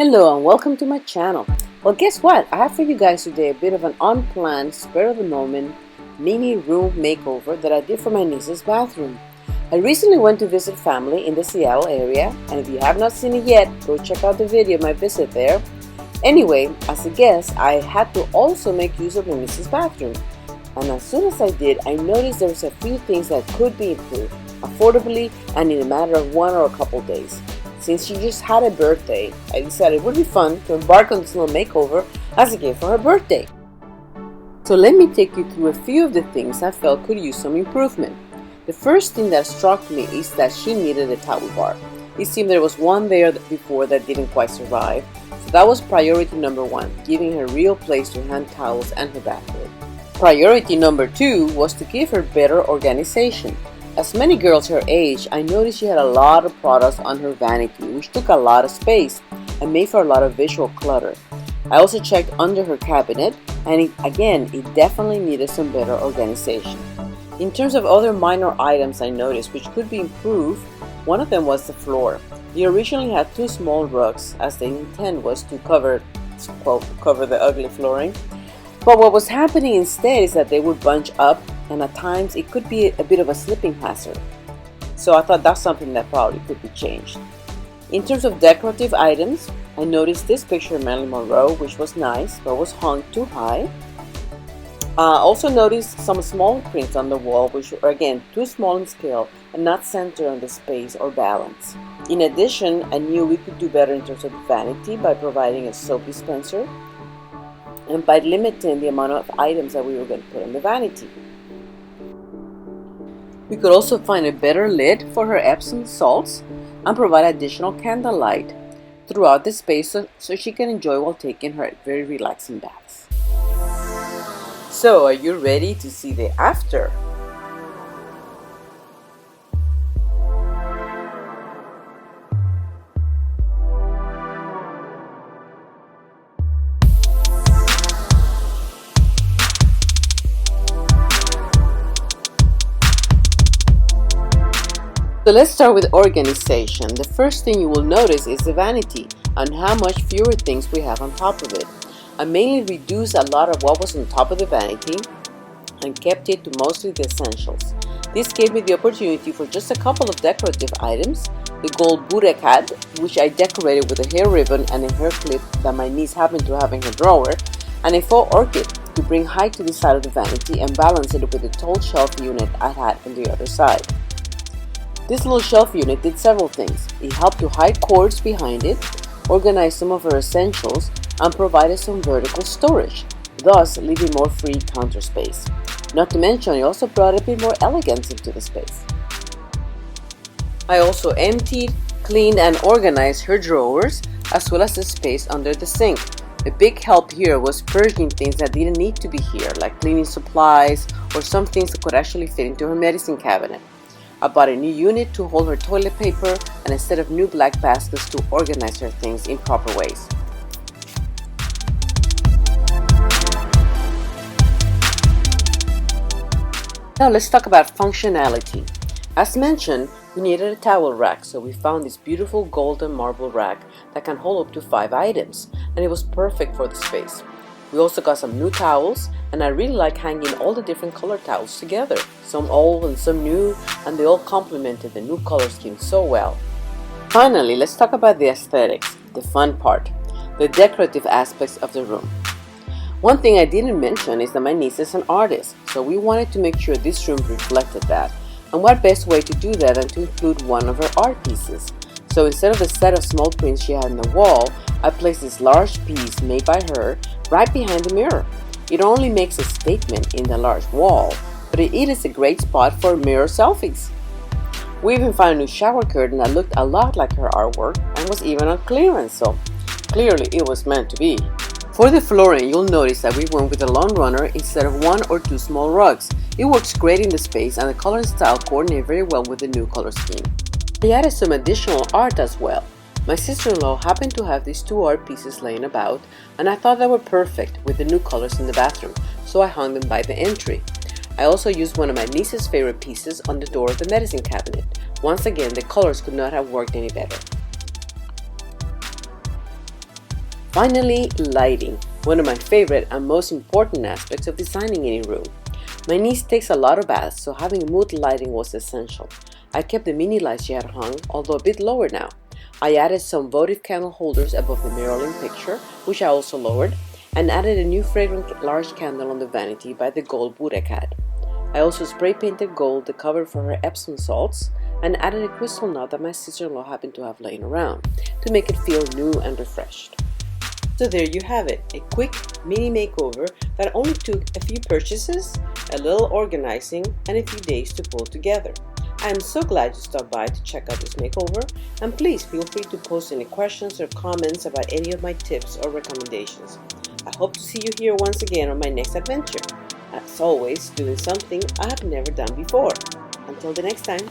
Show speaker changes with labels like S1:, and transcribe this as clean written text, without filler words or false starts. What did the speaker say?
S1: Hello and welcome to my channel. Well, guess what? I have for you guys today a bit of an unplanned, spur-of-the-moment mini room makeover that I did for my niece's bathroom. I recently went to visit family in the Seattle area, and if you have not seen it yet, go check out the video of my visit there. Anyway, as a guest, I had to also make use of my niece's bathroom. And as soon as I did, I noticed there was a few things that could be improved affordably and in a matter of one or a couple days. Since she just had a birthday, I decided it would be fun to embark on this little makeover as a gift for her birthday. So let me take you through a few of the things I felt could use some improvement. The first thing that struck me is that she needed a towel bar. It seemed there was one there before that didn't quite survive, so that was priority number one, giving her a real place to hang towels and her bathroom. Priority number two was to give her better organization. As many girls her age, I noticed she had a lot of products on her vanity, which took a lot of space and made for a lot of visual clutter. I also checked under her cabinet, and it definitely needed some better organization. In terms of other minor items I noticed which could be improved, one of them was the floor. They originally had two small rugs, as the intent was to cover the ugly flooring. But what was happening instead is that they would bunch up, and at times it could be a bit of a slipping hazard. So I thought that's something that probably could be changed. In terms of decorative items, I noticed this picture of Marilyn Monroe, which was nice, but was hung too high. Also noticed some small prints on the wall, which were again too small in scale and not centered on the space or balance. In addition, I knew we could do better in terms of vanity by providing a soap dispenser and by limiting the amount of items that we were going to put in the vanity. We could also find a better lid for her Epsom salts and provide additional candlelight throughout the space so she can enjoy while taking her very relaxing baths. So, are you ready to see the after? So let's start with organization. The first thing you will notice is the vanity and how much fewer things we have on top of it. I mainly reduced a lot of what was on top of the vanity and kept it to mostly the essentials. This gave me the opportunity for just a couple of decorative items: the gold Buddha cat, which I decorated with a hair ribbon and a hair clip that my niece happened to have in her drawer, and a faux orchid to bring height to the side of the vanity and balance it with the tall shelf unit I had on the other side. This little shelf unit did several things. It helped to hide cords behind it, organize some of her essentials, and provided some vertical storage, thus leaving more free counter space. Not to mention, it also brought a bit more elegance into the space. I also emptied, cleaned, and organized her drawers, as well as the space under the sink. A big help here was purging things that didn't need to be here, like cleaning supplies or some things that could actually fit into her medicine cabinet. I bought a new unit to hold her toilet paper and a set of new black baskets to organize her things in proper ways. Now let's talk about functionality. As mentioned, we needed a towel rack, so we found this beautiful golden marble rack that can hold up to 5 items, and it was perfect for the space. We also got some new towels, and I really like hanging all the different color towels together, some old and some new, and they all complemented the new color scheme so well. Finally, let's talk about the aesthetics, the fun part, the decorative aspects of the room. One thing I didn't mention is that my niece is an artist, so we wanted to make sure this room reflected that. And what best way to do that than to include one of her art pieces? So instead of the set of small prints she had on the wall, I placed this large piece made by her right behind the mirror. It only makes a statement in the large wall, but it is a great spot for mirror selfies. We even found a new shower curtain that looked a lot like her artwork and was even on clearance, so clearly it was meant to be. For the flooring, you'll notice that we went with a long runner instead of 1 or 2 small rugs. It works great in the space, and the color and style coordinate very well with the new color scheme. I added some additional art as well. My sister-in-law happened to have these 2 art pieces laying about, and I thought they were perfect with the new colors in the bathroom, so I hung them by the entry. I also used one of my niece's favorite pieces on the door of the medicine cabinet. Once again, the colors could not have worked any better. Finally, lighting, one of my favorite and most important aspects of designing any room. My niece takes a lot of baths, so having mood lighting was essential. I kept the mini lights she had hung, although a bit lower now. I added some votive candle holders above the Marilyn picture, which I also lowered, and added a new fragrant large candle on the vanity by the gold Buddha cat. I also spray painted gold the cover for her Epsom salts and added a crystal knot that my sister-in-law happened to have laying around to make it feel new and refreshed. So there you have it, a quick mini makeover that only took a few purchases, a little organizing, and a few days to pull together. I am so glad you stopped by to check out this makeover, and please feel free to post any questions or comments about any of my tips or recommendations. I hope to see you here once again on my next adventure. As always, doing something I have never done before. Until the next time.